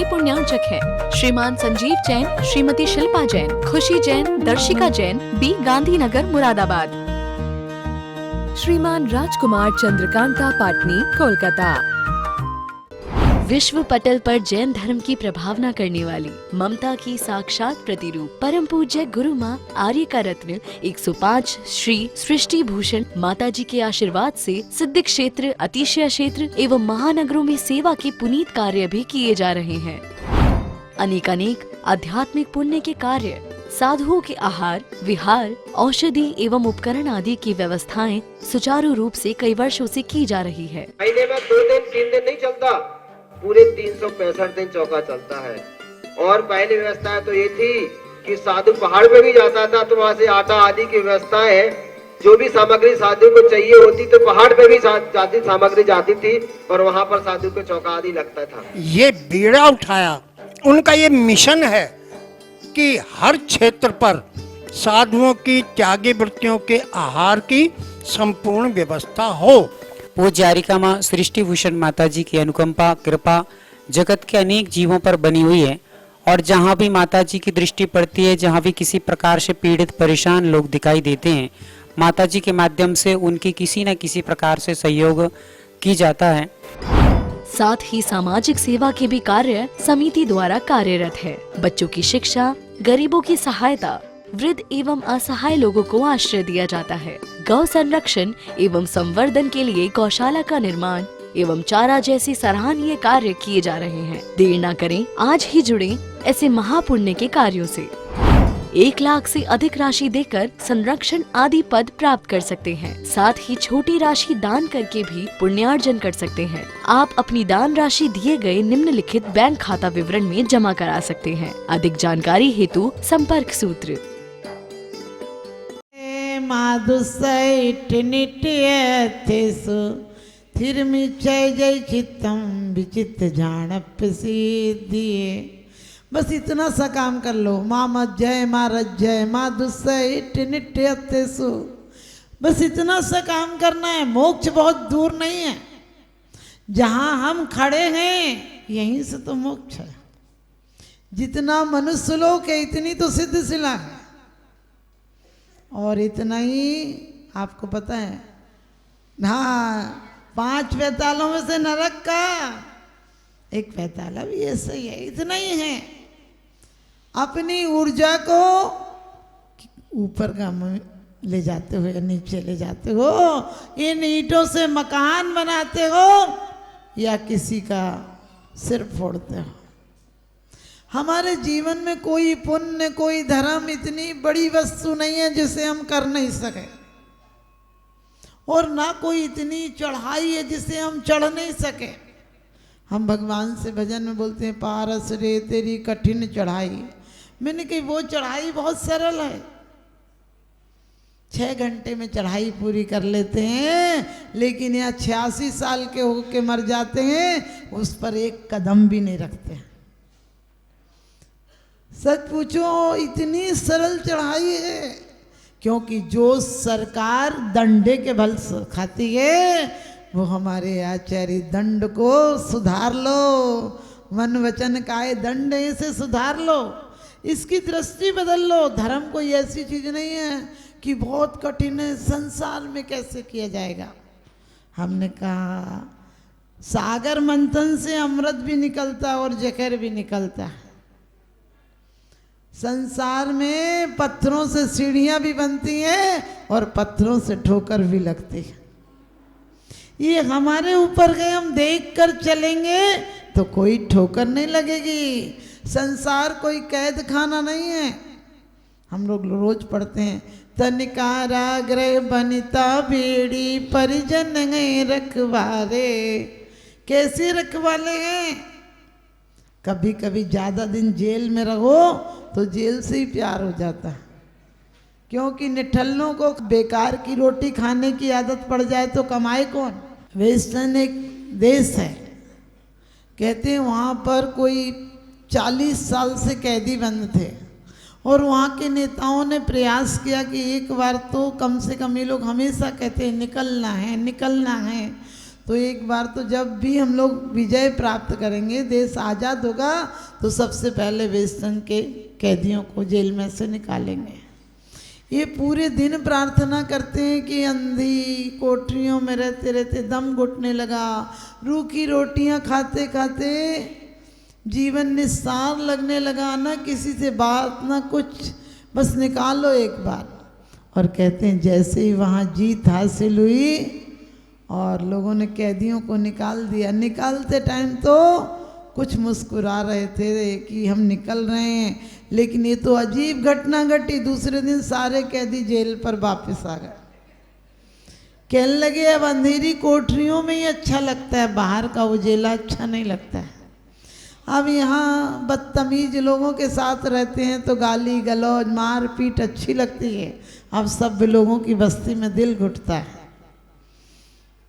के पुण्यार्चक हैं। श्रीमान संजीव जैन, श्रीमती शिल्पा जैन, खुशी जैन, दर्शिका जैन, बी गांधीनगर, मुरादाबाद। श्रीमान राजकुमार चंद्रकांता पाटनी, कोलकाता। विश्व पटल पर जैन धर्म की प्रभावना करने वाली ममता की साक्षात प्रतिरूप परम पूज्य गुरु माँ आर्यका रत्न 105 श्री सृष्टि भूषण माता जी के आशीर्वाद से सिद्ध क्षेत्र, अतिशय क्षेत्र एवं महानगरों में सेवा के पुनीत कार्य भी किए जा रहे हैं। अनेकानेक आध्यात्मिक पुण्य के कार्य, साधुओं के आहार, विहार, औषधि एवं उपकरण आदि की व्यवस्थाएं सुचारू रूप से कई वर्षों से की जा रही है। महीने में 2 दिन 3 दिन नहीं चलता, पूरे 365 दिन चौका चलता है। और पहली व्यवस्था तो ये थी कि साधु पहाड़ पे भी जाता था तो वहाँ से आटा आदि की व्यवस्था है, जो भी सामग्री साधु को चाहिए होती तो पहाड़ पे भी जाती सामग्री जाती थी और वहाँ पर साधु को चौका आदि लगता था। ये बीड़ा उठाया, उनका ये मिशन है कि हर क्षेत्र पर साधुओं की त्यागी वृत्तियों के आहार की संपूर्ण व्यवस्था हो। पूज्य आर्यका माँ सृष्टि भूषण माता जी की अनुकंपा कृपा जगत के अनेक जीवों पर बनी हुई है और जहाँ भी माता जी की दृष्टि पड़ती है, जहाँ भी किसी प्रकार से पीड़ित परेशान लोग दिखाई देते हैं, माता जी के माध्यम से उनकी किसी न किसी प्रकार से सहयोग की जाता है। साथ ही सामाजिक सेवा के भी कार्य समिति द्वारा कार्यरत है। बच्चों की शिक्षा, गरीबों की सहायता, वृद्ध एवं असहाय लोगों को आश्रय दिया जाता है। गौ संरक्षण एवं संवर्धन के लिए गौशाला का निर्माण एवं चारा जैसी सराहनीय कार्य किए जा रहे हैं। देर न करें, आज ही जुड़ें ऐसे महापुण्य के कार्यों से। 1 लाख से अधिक राशि देकर संरक्षण आदि पद प्राप्त कर सकते हैं। साथ ही छोटी राशि दान करके भी पुण्यार्जन कर सकते हैं। आप अपनी दान राशि दिए गए निम्नलिखित बैंक खाता विवरण में जमा करा सकते हैं। अधिक जानकारी हेतु संपर्क सूत्र। जय चित्तम विचित्र जान सिद्धिए। बस इतना सा काम कर लो। माँ मत जय, माँ रज जय, माँ दुस्सह नित्यसु। बस इतना सा काम करना है। मोक्ष बहुत दूर नहीं है, जहाँ हम खड़े हैं यहीं से तो मोक्ष है। जितना मनुष्य लोक है इतनी तो सिद्ध शिला है, और इतना ही आपको पता है। हाँ, 5 पैतालों में से नरक का 1 पैताला भी ऐसा ही है। इतना ही है। अपनी ऊर्जा को ऊपर का ले जाते हो या नीचे ले जाते हो, इन ईंटों से मकान बनाते हो या किसी का सिर फोड़ते हो। हमारे जीवन में कोई पुण्य, कोई धर्म इतनी बड़ी वस्तु नहीं है जिसे हम कर नहीं सके, और ना कोई इतनी चढ़ाई है जिसे हम चढ़ नहीं सके। हम भगवान से भजन में बोलते हैं, पारस रे तेरी कठिन चढ़ाई। मैंने कही वो चढ़ाई बहुत सरल है, 6 घंटे में चढ़ाई पूरी कर लेते हैं, लेकिन यहाँ 86 साल के होके मर जाते हैं, उस पर 1 कदम भी नहीं रखते हैं। सच पूछो, इतनी सरल चढ़ाई है, क्योंकि जो सरकार दंडे के बल खाती है वो हमारे आचार्य दंड को सुधार लो। मन वचन काय दंड से सुधार लो, इसकी दृष्टि बदल लो। धर्म कोई ऐसी चीज नहीं है कि बहुत कठिन है, संसार में कैसे किया जाएगा। हमने कहा सागर मंथन से अमृत भी निकलता और जहर भी निकलता है। संसार में पत्थरों से सीढ़ियां भी बनती हैं और पत्थरों से ठोकर भी लगती है। ये हमारे ऊपर गए, हम देख कर चलेंगे तो कोई ठोकर नहीं लगेगी। संसार कोई कैद खाना नहीं है। हम लोग रोज पढ़ते हैं, तनिकाराग्रह बनिता बेड़ी परिजन रखवारे। कैसे रखवाले हैं? कभी कभी ज़्यादा दिन जेल में रहो तो जेल से ही प्यार हो जाता है, क्योंकि निठल्लों को बेकार की रोटी खाने की आदत पड़ जाए तो कमाए कौन। वेस्टर्न एक देश है, कहते हैं वहाँ पर कोई 40 साल से कैदी बंद थे, और वहाँ के नेताओं ने प्रयास किया कि एक बार तो कम से कम, ये लोग हमेशा कहते हैं निकलना है निकलना है, तो एक बार तो जब भी हम लोग विजय प्राप्त करेंगे, देश आज़ाद होगा, तो सबसे पहले वेस्टर्न के कैदियों को जेल में से निकालेंगे। ये पूरे दिन प्रार्थना करते हैं कि अंधी कोठरियों में रहते रहते दम घुटने लगा, रूखी रोटियां खाते खाते जीवन निस्सार लगने लगा, ना किसी से बात ना कुछ, बस निकालो एक बार। और कहते हैं जैसे ही वहाँ जीत हासिल हुई और लोगों ने कैदियों को निकाल दिया, निकालते टाइम तो कुछ मुस्कुरा रहे थे कि हम निकल रहे हैं, लेकिन ये तो अजीब घटना घटी। दूसरे दिन सारे कैदी जेल पर वापस आ गए। कहने लगे अब अंधेरी कोठरियों में ही अच्छा लगता है, बाहर का उजेला अच्छा नहीं लगता है। अब यहाँ बदतमीज लोगों के साथ रहते हैं तो गाली गलौज मार पीट अच्छी लगती है। अब सब लोगों की बस्ती में दिल घुटता है,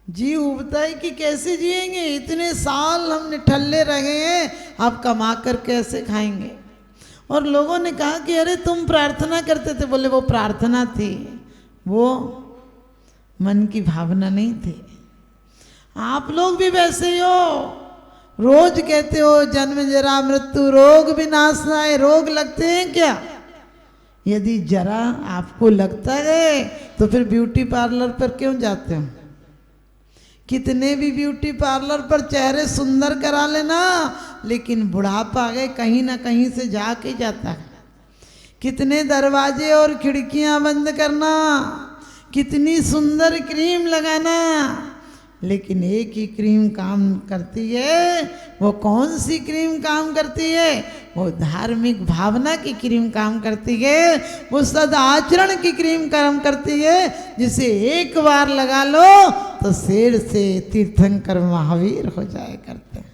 जी उबता है कि कैसे जिएंगे, इतने साल हम निठल्ले रहे हैं, अब कमा कर कैसे खाएंगे। और लोगों ने कहा कि अरे तुम प्रार्थना करते थे। बोले वो प्रार्थना थी, वो मन की भावना नहीं थी। आप लोग भी वैसे ही हो, रोज कहते हो जन्म जरा मृत्यु रोग विनाश आए। रोग लगते हैं क्या? यदि जरा आपको लगता है तो फिर ब्यूटी पार्लर पर क्यों जाते हो? कितने भी ब्यूटी पार्लर पर चेहरे सुंदर करा लेना, लेकिन बुढ़ापा आ गए कहीं ना कहीं से जाके जाता है। कितने दरवाजे और खिड़कियां बंद करना, कितनी सुंदर क्रीम लगाना, लेकिन एक ही क्रीम काम करती है। वो कौन सी क्रीम काम करती है? वो धार्मिक भावना की क्रीम काम करती है, वो सदाचरण की क्रीम काम करती है, जिसे एक बार लगा लो तो शेर से तीर्थंकर महावीर हो जाया करते हैं,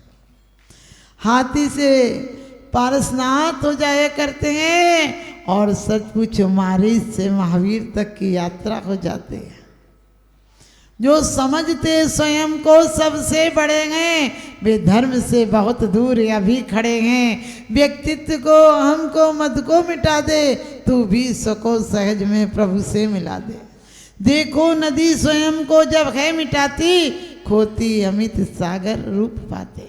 हाथी से पारसनाथ हो जाया करते हैं, और सचमुच मारीच से महावीर तक की यात्रा हो जाती है। जो समझते स्वयं को सबसे बड़े हैं, वे धर्म से बहुत दूर अभी खड़े हैं। व्यक्तित्व को हमको मत को मिटा दे, तू भी सको सहज में प्रभु से मिला दे। देखो नदी स्वयं को जब है मिटाती, खोती अमित सागर रूप पाते।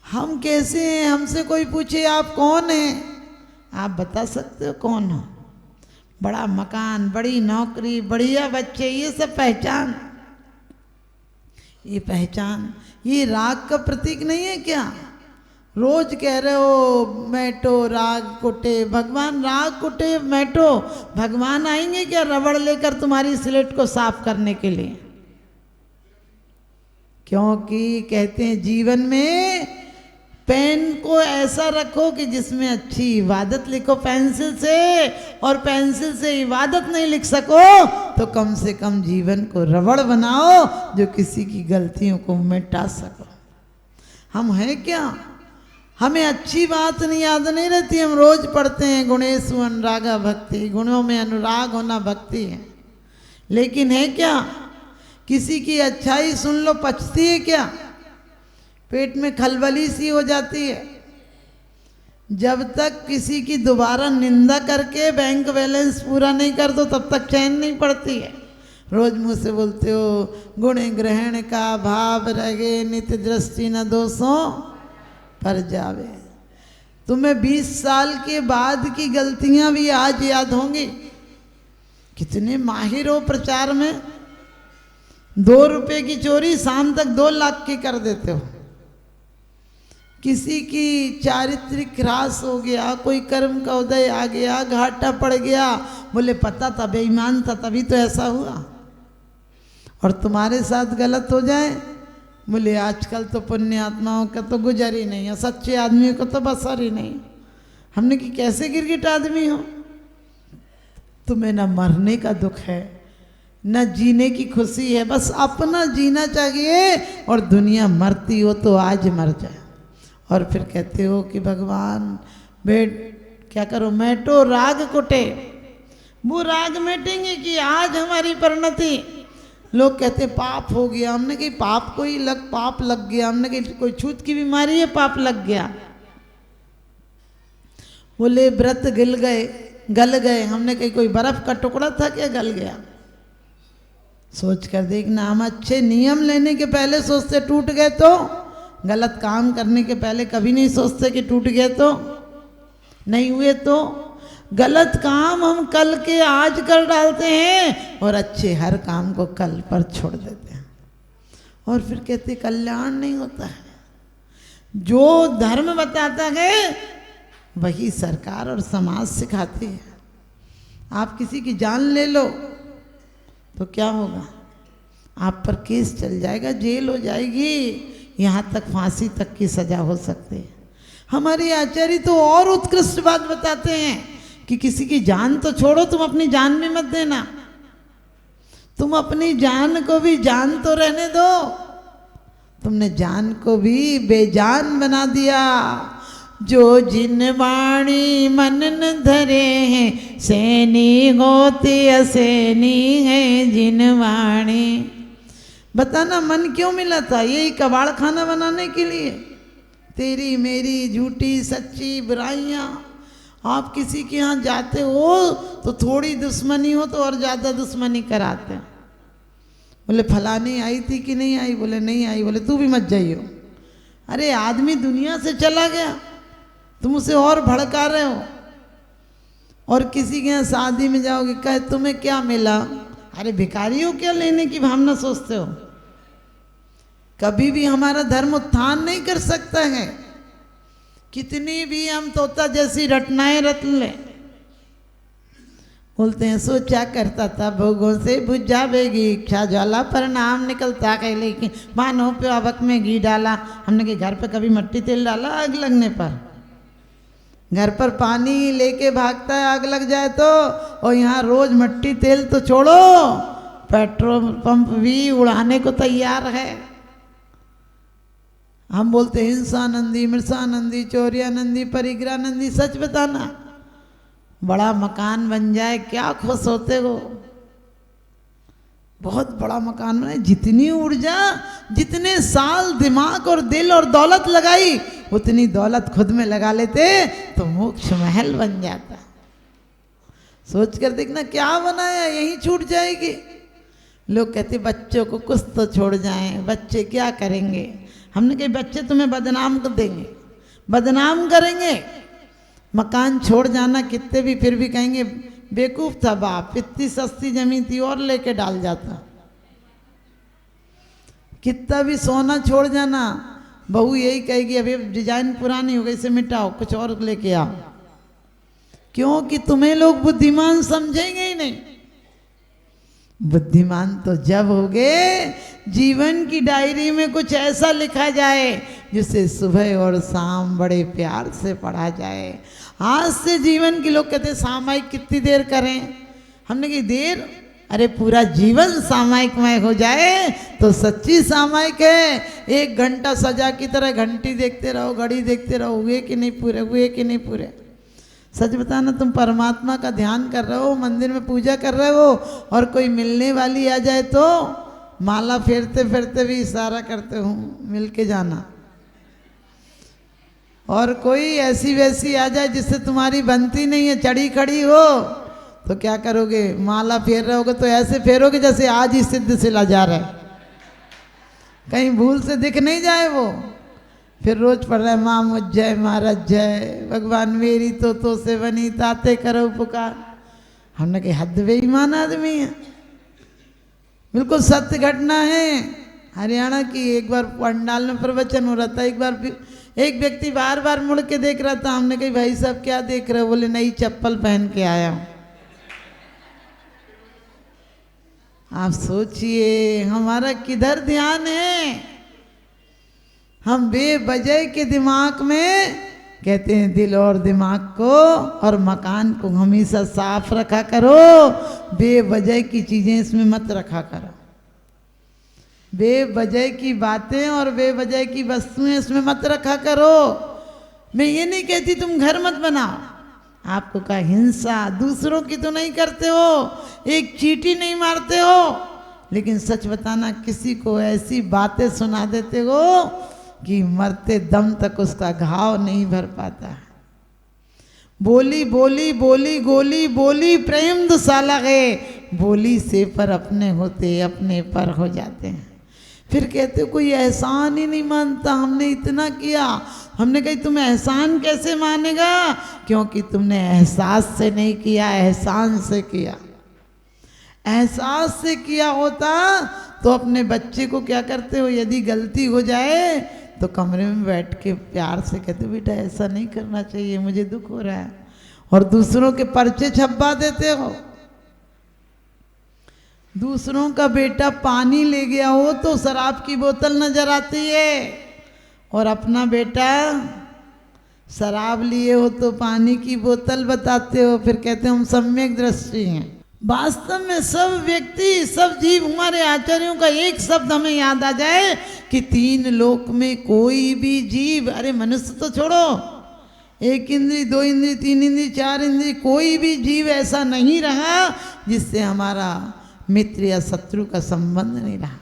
हम कैसे हैं? हमसे कोई पूछे आप कौन हैं, आप बता सकते हो कौन हो? बड़ा मकान, बड़ी नौकरी, बढ़िया बच्चे, ये सब पहचान। ये पहचान, ये राग का प्रतीक नहीं है क्या? रोज कह रहे हो मैटो राग कुटे, भगवान राग कुटे मैटो, भगवान आएंगे क्या रबड़ लेकर तुम्हारी स्लेट को साफ करने के लिए? क्योंकि कहते हैं जीवन में पेन को ऐसा रखो कि जिसमें अच्छी इबादत लिखो पेंसिल से, और पेंसिल से इबादत नहीं लिख सको तो कम से कम जीवन को रबड़ बनाओ जो किसी की गलतियों को मिटा सको। हम हैं क्या? हमें अच्छी बात नहीं याद नहीं रहती। हम रोज पढ़ते हैं गुणेषु अनुरागा भक्ति, गुणों में अनुराग होना भक्ति है, लेकिन है क्या? किसी की अच्छाई सुन लो पचती है क्या? पेट में खलबली सी हो जाती है। जब तक किसी की दोबारा निंदा करके बैंक बैलेंस पूरा नहीं कर दो तब तक चैन नहीं पड़ती है। रोज मुँह से बोलते हो गुण ग्रहण का भाव रहे, नित्य दृष्टि न दोषों पर जावे। तुम्हें 20 साल के बाद की गलतियां भी आज याद होंगी। कितने माहिर हो प्रचार में, 2 रुपए की चोरी शाम तक 2 लाख की कर देते हो। किसी की चारित्रिक ह्रास हो गया, कोई कर्म का उदय आ गया, घाटा पड़ गया, बोले पता था बेईमान था तभी तो ऐसा हुआ। और तुम्हारे साथ गलत हो जाए, बोले आजकल तो पुण्य आत्माओं का तो गुजर ही नहीं है, सच्चे आदमियों को तो बसर ही नहीं। हमने कि कैसे गिरगिट आदमी हो? तुम्हें न मरने का दुख है न जीने की खुशी है, बस अपना जीना चाहिए, और दुनिया मरती हो तो आज मर जाए। और फिर कहते हो कि भगवान बेट क्या करो मैटो राग कुटे। वो राग मेटेंगे कि आज हमारी परिणति। लोग कहते पाप हो गया, हमने कही पाप पाप लग गया, हमने कही कोई छूत की बीमारी है पाप लग गया। बोले व्रत गल गए, हमने कही कोई बर्फ का टुकड़ा था क्या गल गया? सोच कर देखना, हम अच्छे नियम लेने के पहले सोचते टूट गए तो, गलत काम करने के पहले कभी नहीं सोचते कि टूट गए तो, नहीं हुए तो। गलत काम हम कल के आज कर डालते हैं और अच्छे हर काम को कल पर छोड़ देते हैं, और फिर कहते कल्याण नहीं होता है। जो धर्म बताता है वही सरकार और समाज सिखाती है। आप किसी की जान ले लो तो क्या होगा, आप पर केस चल जाएगा, जेल हो जाएगी, यहाँ तक फांसी तक की सजा हो सकती है। हमारे आचार्य तो और उत्कृष्ट बात बताते हैं कि किसी की जान तो छोड़ो, तुम अपनी जान भी मत देना, तुम अपनी जान को भी जान तो रहने दो। तुमने जान को भी बेजान बना दिया। जो जिन वाणी मन न धरे हैं, सैनी होती असैनी है जिन वाणी। बताना मन क्यों मिला था, यही कबाड़ खाना बनाने के लिए। तेरी मेरी झूठी सच्ची बुराइयाँ। आप किसी के यहाँ जाते हो तो थोड़ी दुश्मनी हो तो और ज़्यादा दुश्मनी कराते हैं। बोले फलानी आई थी कि नहीं आई, बोले नहीं आई, बोले तू भी मत जाइयो। अरे आदमी दुनिया से चला गया, तुम उसे और भड़का रहे हो। और किसी के यहाँ शादी में जाओगे, कहे तुम्हें क्या मिला, अरे भिखारी हो क्या, लेने की भावना सोचते हो। कभी भी हमारा धर्म उत्थान नहीं कर सकता है, कितनी भी हम तोता जैसी रटनाएं रट ले। बोलते हैं सोचा करता था भोगों से बुझ जावेगी इच्छा ज्वाला, परिणाम निकलता है लेकिन मानो पे अवक में घी डाला। हमने के घर पे कभी मट्टी तेल डाला आग लगने पर, घर पर पानी लेके भागता है आग लग जाए तो, और यहाँ रोज मट्टी तेल तो छोड़ो पेट्रोल पंप भी उड़ाने को तैयार है। हम बोलते हिंसानंदी, मृषानंदी, चौरियानंदी, परिग्रानंदी। सच बताना, बड़ा मकान बन जाए क्या खुश होते हो। बहुत बड़ा मकान बने, जितनी ऊर्जा, जितने साल दिमाग और दिल और दौलत लगाई उतनी दौलत खुद में लगा लेते तो मोक्ष महल बन जाता। सोच कर देखना क्या बनाया, यहीं छूट जाएगी। लोग कहते बच्चों को कुछ तो छोड़ जाएं, बच्चे क्या करेंगे। हमने कहा बच्चे तुम्हें बदनाम कर देंगे, बदनाम करेंगे। मकान छोड़ जाना, कितने भी फिर भी कहेंगे बेवकूफ था बाप, इतनी सस्ती जमीन थी और लेके डाल जाता। कितना भी सोना छोड़ जाना, बहू यही कहेगी अभी डिजाइन पुरानी हो गई, इसे मिटाओ कुछ और लेके आओ। क्योंकि तुम्हें लोग बुद्धिमान समझेंगे ही नहीं। बुद्धिमान तो जब होगे जीवन की डायरी में कुछ ऐसा लिखा जाए जिसे सुबह और शाम बड़े प्यार से पढ़ा जाए। आज से जीवन की लोग कहते सामायिक कितनी देर करें, हमने कही देर, अरे पूरा जीवन सामायिकमय हो जाए तो सच्ची सामायिक है। 1 घंटा सजा की तरह घंटी देखते रहो, घड़ी देखते रहो, हुए कि नहीं पूरे, हुए कि नहीं पूरे। सच बताना, तुम परमात्मा का ध्यान कर रहे हो, मंदिर में पूजा कर रहे हो, और कोई मिलने वाली आ जाए तो माला फेरते फेरते भी इशारा करते हो मिल के जाना। और कोई ऐसी वैसी आ जाए जिससे तुम्हारी बनती नहीं है, चढ़ी खड़ी हो, तो क्या करोगे, माला फेर रहे होगे तो ऐसे फेरोगे जैसे आज ही सिद्ध सिला जा रहा है, कहीं भूल से दिख नहीं जाए वो। फिर रोज पढ़ रहा है माँ मुझ जय महाराज जय, भगवान मेरी तो से बनी ताते करो पुकार। हमने कही हद बेईमान आदमी है। बिल्कुल सत्य घटना है हरियाणा की। एक बार पंडाल में प्रवचन हो रहा था, एक बार एक व्यक्ति बार बार मुड़ के देख रहा था। हमने कही भाई साहब क्या देख रहे हो, बोले नई चप्पल पहन के आया हूं। आप सोचिए हमारा किधर ध्यान है। हम बेवजह के दिमाग में कहते हैं दिल और दिमाग को और मकान को हमेशा साफ रखा करो, बेवजह की चीजें इसमें मत रखा करो। बेवजह की बातें और बेवजह की वस्तुएं इसमें मत रखा करो। मैं ये नहीं कहती तुम घर मत बनाओ, आपको का हिंसा दूसरों की तो नहीं करते हो, एक चींटी नहीं मारते हो, लेकिन सच बताना किसी को ऐसी बातें सुना देते हो कि मरते दम तक उसका घाव नहीं भर पाता। बोली बोली बोली गोली बोली प्रेम दुसाला गए, बोली से पर अपने होते अपने पर हो जाते हैं। फिर कहते हो कोई एहसान ही नहीं मानता, हमने इतना किया। हमने कही तुम एहसान कैसे मानेगा, क्योंकि तुमने एहसास से नहीं किया, एहसान से किया। एहसास से किया होता तो अपने बच्चे को क्या करते हो, यदि गलती हो जाए तो कमरे में बैठ के प्यार से कहते हो बेटा ऐसा नहीं करना चाहिए, मुझे दुख हो रहा है। और दूसरों के पर्चे छपवा देते हो। दूसरों का बेटा पानी ले गया हो तो शराब की बोतल नजर आती है, और अपना बेटा शराब लिए हो तो पानी की बोतल बताते हो। फिर कहते हो हम सम्यक दृष्टि हैं। वास्तव में सब व्यक्ति, सब जीव, हमारे आचार्यों का एक शब्द हमें याद आ जाए कि तीन लोक में कोई भी जीव, अरे मनुष्य तो छोड़ो, एक इंद्री, दो इंद्री, तीन इंद्री, चार इंद्री, कोई भी जीव ऐसा नहीं रहा जिससे हमारा मित्र या शत्रु का संबंध नहीं रहा।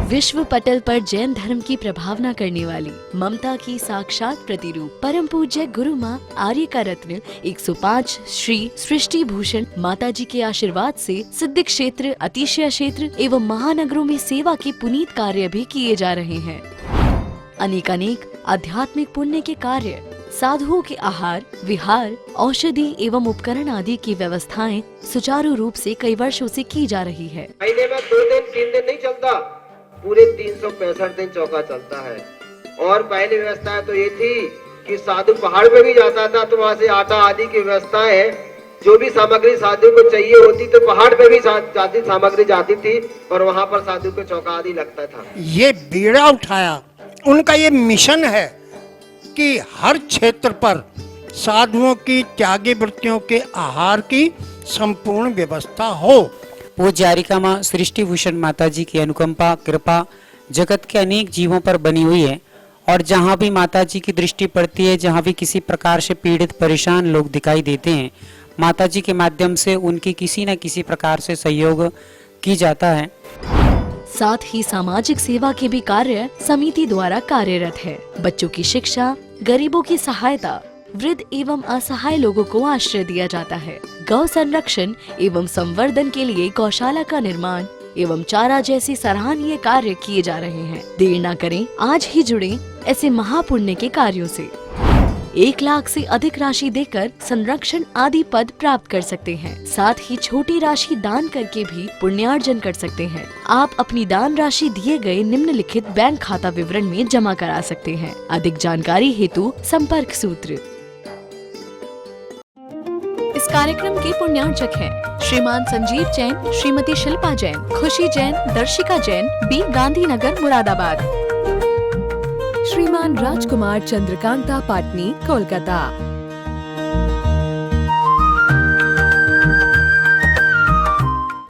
विश्व पटल पर जैन धर्म की प्रभावना करने वाली ममता की साक्षात प्रतिरूप परम पूज्य गुरु माँ आर्य का रत्न 105 श्री सृष्टि भूषण माता जी के आशीर्वाद से सिद्ध क्षेत्र, अतिशय क्षेत्र एवं महानगरों में सेवा के पुनीत कार्य भी किए जा रहे हैं। अनेकानेक आध्यात्मिक पुण्य के कार्य, साधुओं के आहार, विहार, औषधि एवं उपकरण आदि की व्यवस्थाएं सुचारू रूप से कई वर्षों से की जा रही है। महीने में 2 दिन 3 दिन नहीं चलता, पूरे 365 दिन चौका चलता है। और पहली व्यवस्था तो ये थी कि साधु पहाड़ पे भी जाता था तो वहाँ से आटा आदि की व्यवस्था है, जो भी सामग्री साधु को चाहिए होती तो पहाड़ पे भी जाती सामग्री जाती थी और वहाँ पर साधु को चौका आदि लगता था। ये बीड़ा उठाया, उनका ये मिशन है कि हर क्षेत्र पर साधुओं की त्यागी वृत्तियों के आहार की संपूर्ण व्यवस्था हो। पूज्य आर्यिका माँ सृष्टि भूषण माता जी की अनुकंपा, कृपा जगत के अनेक जीवों पर बनी हुई है। और जहाँ भी माता जी की दृष्टि पड़ती है, जहाँ भी किसी प्रकार से पीड़ित परेशान लोग दिखाई देते हैं, माता जी के माध्यम से उनकी किसी न किसी प्रकार से सहयोग की जाता है। साथ ही सामाजिक सेवा के भी कार्य समिति द्वारा कार्यरत है। बच्चों की शिक्षा, गरीबों की सहायता, वृद्ध एवं असहाय लोगों को आश्रय दिया जाता है। गौ संरक्षण एवं संवर्धन के लिए गौशाला का निर्माण एवं चारा जैसे सराहनीय कार्य किए जा रहे हैं। देर न करें, आज ही जुड़ें ऐसे महापुण्य के कार्यों से। 1 लाख से अधिक राशि देकर संरक्षण आदि पद प्राप्त कर सकते हैं। साथ ही छोटी राशि दान करके भी पुण्यार्जन कर सकते हैं। आप अपनी दान राशि दिए गए निम्नलिखित बैंक खाता विवरण में जमा करा सकते हैं। अधिक जानकारी हेतु संपर्क सूत्र। इस कार्यक्रम के पुण्यार्चक हैं श्रीमान संजीव जैन, श्रीमती शिल्पा जैन, खुशी जैन, दर्शिका जैन, बी गांधीनगर, मुरादाबाद। श्रीमान राजकुमार चंद्रकांता पाटनी, कोलकाता।